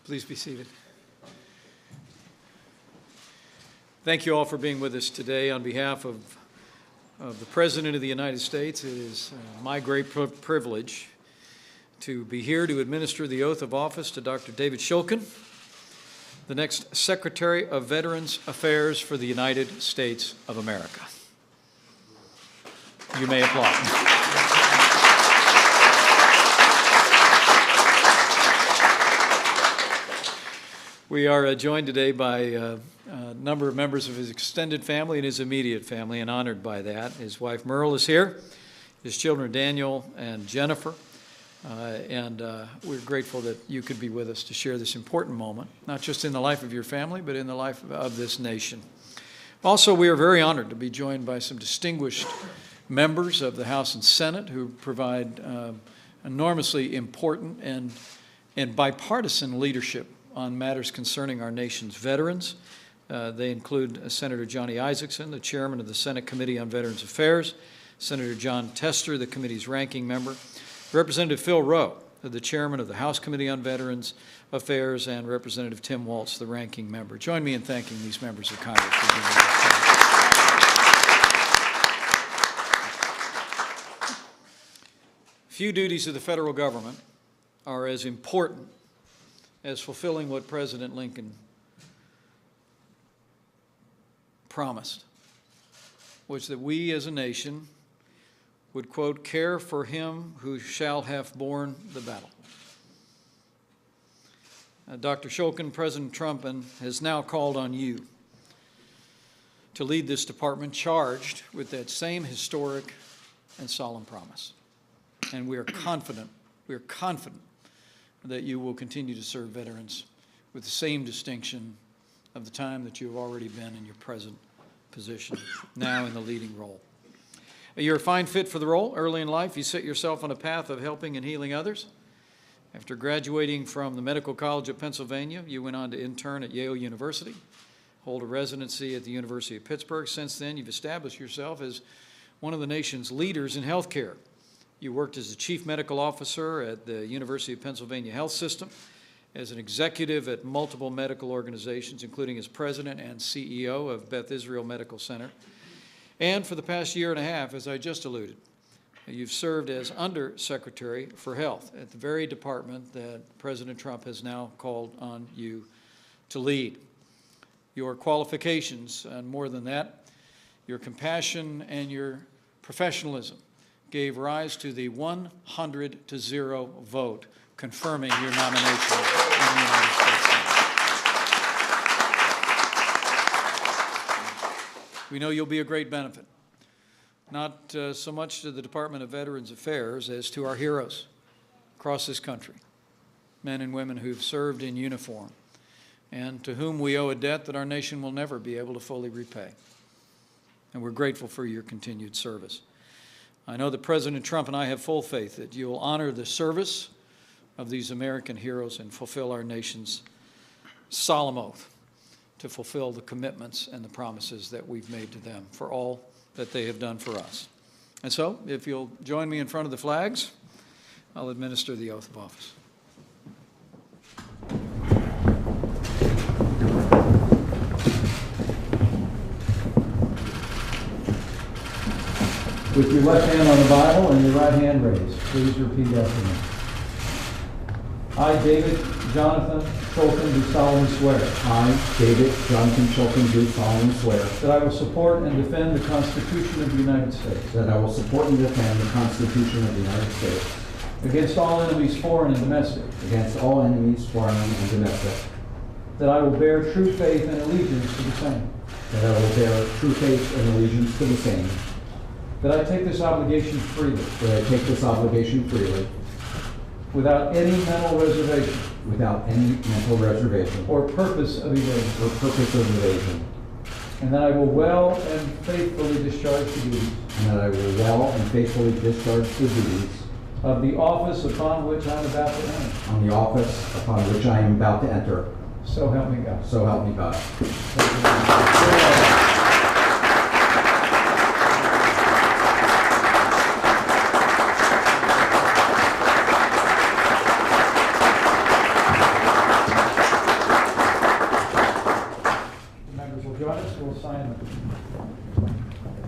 Please be seated. Thank you all for being with us today. On behalf of the President of the United States, it is my great privilege to be here to administer the oath of office to Dr. David Shulkin, the next Secretary of Veterans Affairs for the United States of America. You may applaud. We are joined today by a number of members of his extended family and his immediate family, and honored by that. His wife Merle is here, his children Daniel and Jennifer, and we're grateful that you could be with us to share this important moment, not just in the life of your family, but in the life of this nation. Also, we are very honored to be joined by some distinguished members of the House and Senate who provide enormously important and bipartisan leadership on matters concerning our nation's veterans. They include Senator Johnny Isakson, the chairman of the Senate Committee on Veterans Affairs, Senator John Tester, the committee's ranking member, Representative Phil Rowe, the chairman of the House Committee on Veterans Affairs, and Representative Tim Waltz, the ranking member. Join me in thanking these members of Congress for being with us today. Few duties of the federal government are as important as fulfilling what President Lincoln promised, which that we as a nation would, quote, care for him who shall have borne the battle. Dr. Shulkin, President Trump has now called on you to lead this department charged with that same historic and solemn promise. And we are confident that you will continue to serve veterans with the same distinction of the time that you have already been in your present position, now in the leading role. You're a fine fit for the role. Early in life, you set yourself on a path of helping and healing others. After graduating from the Medical College of Pennsylvania, you went on to intern at Yale University, hold a residency at the University of Pittsburgh. Since then, you've established yourself as one of the nation's leaders in healthcare. You worked as the chief medical officer at the University of Pennsylvania Health System, as an executive at multiple medical organizations, including as president and CEO of Beth Israel Medical Center. And for the past year and a half, as I just alluded, you've served as Undersecretary for Health at the very department that President Trump has now called on you to lead. Your qualifications, and more than that, your compassion and your professionalism gave rise to the 100-0 vote confirming your nomination in the United States Senate. We know you'll be a great benefit, not so much to the Department of Veterans Affairs as to our heroes across this country, men and women who've served in uniform and to whom we owe a debt that our nation will never be able to fully repay. And we're grateful for your continued service. I know that President Trump and I have full faith that you will honor the service of these American heroes and fulfill our nation's solemn oath to fulfill the commitments and the promises that we've made to them for all that they have done for us. And so, if you'll join me in front of the flags, I'll administer the oath of office. With your left hand on the Bible and your right hand raised, please repeat after me. I, David Jonathan Shulkin, do solemnly swear. I, David Jonathan Shulkin, do solemnly swear. That I will support and defend the Constitution of the United States. That I will support and defend the Constitution of the United States. Against all enemies, foreign and domestic. Against all enemies, foreign and domestic. That I will bear true faith and allegiance to the same. That I will bear true faith and allegiance to the same. That I take this obligation freely. That I take this obligation freely. Without any mental reservation. Without any mental reservation. Or purpose of evasion. Or purpose of evasion. And that I will well and faithfully discharge the duties. And that I will well and faithfully discharge the duties. Of the office upon which I am about to enter. On the office upon which I am about to enter. So help me God. So help me God.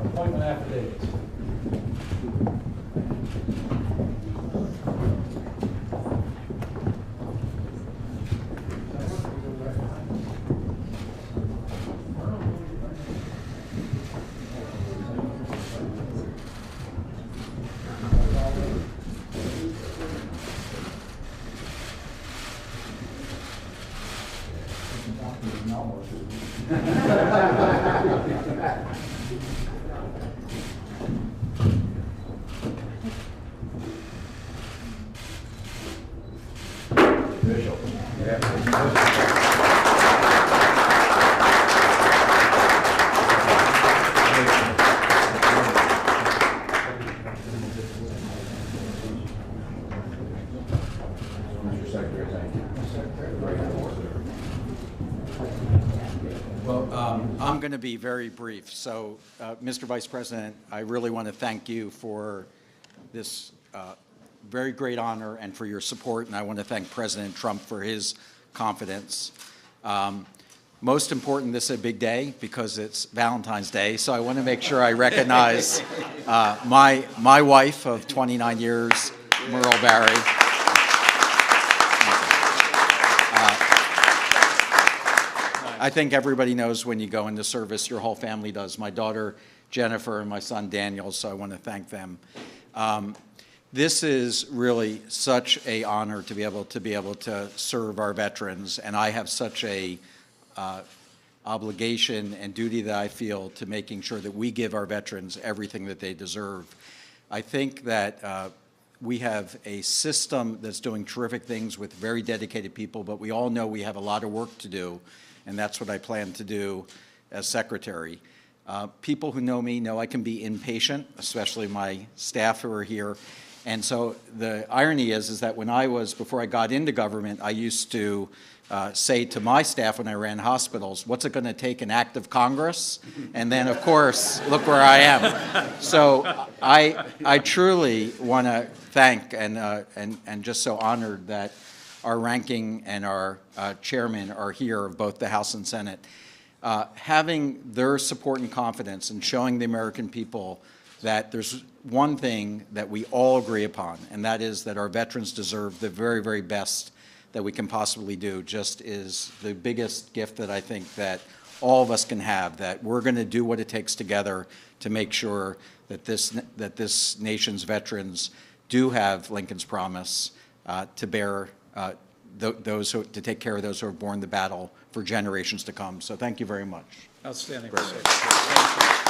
Appointment affidavits. Mr. Secretary, thank you. Well, I'm going to be very brief. So, Mr. Vice President, I really want to thank you for this very great honor and for your support, and I want to thank President Trump for his confidence. Most important, this is a big day because it's Valentine's Day, so I want to make sure I recognize my wife of 29 years, Merle Barry. I think everybody knows when you go into service, your whole family does. My daughter, Jennifer, and my son, Daniel, so I want to thank them. This is really such an honor to be able to serve our veterans, and I have such a obligation and duty that I feel to making sure that we give our veterans everything that they deserve. I think that we have a system that's doing terrific things with very dedicated people, but we all know we have a lot of work to do, and that's what I plan to do as Secretary. People who know me know I can be impatient, especially my staff who are here. And so the irony is that before I got into government, I used to say to my staff when I ran hospitals, what's it going to take, an act of Congress? And then, of course, look where I am. So I truly want to thank and just so honored that our ranking and our chairman are here of both the House and Senate. Having their support and confidence and showing the American people that there's one thing that we all agree upon, and that is that our veterans deserve the very, very best that we can possibly do, just is the biggest gift that I think that all of us can have, that we're going to do what it takes together to make sure that this nation's veterans do have Lincoln's promise to take care of those who have borne the battle for generations to come. So thank you very much. Outstanding. Thank you.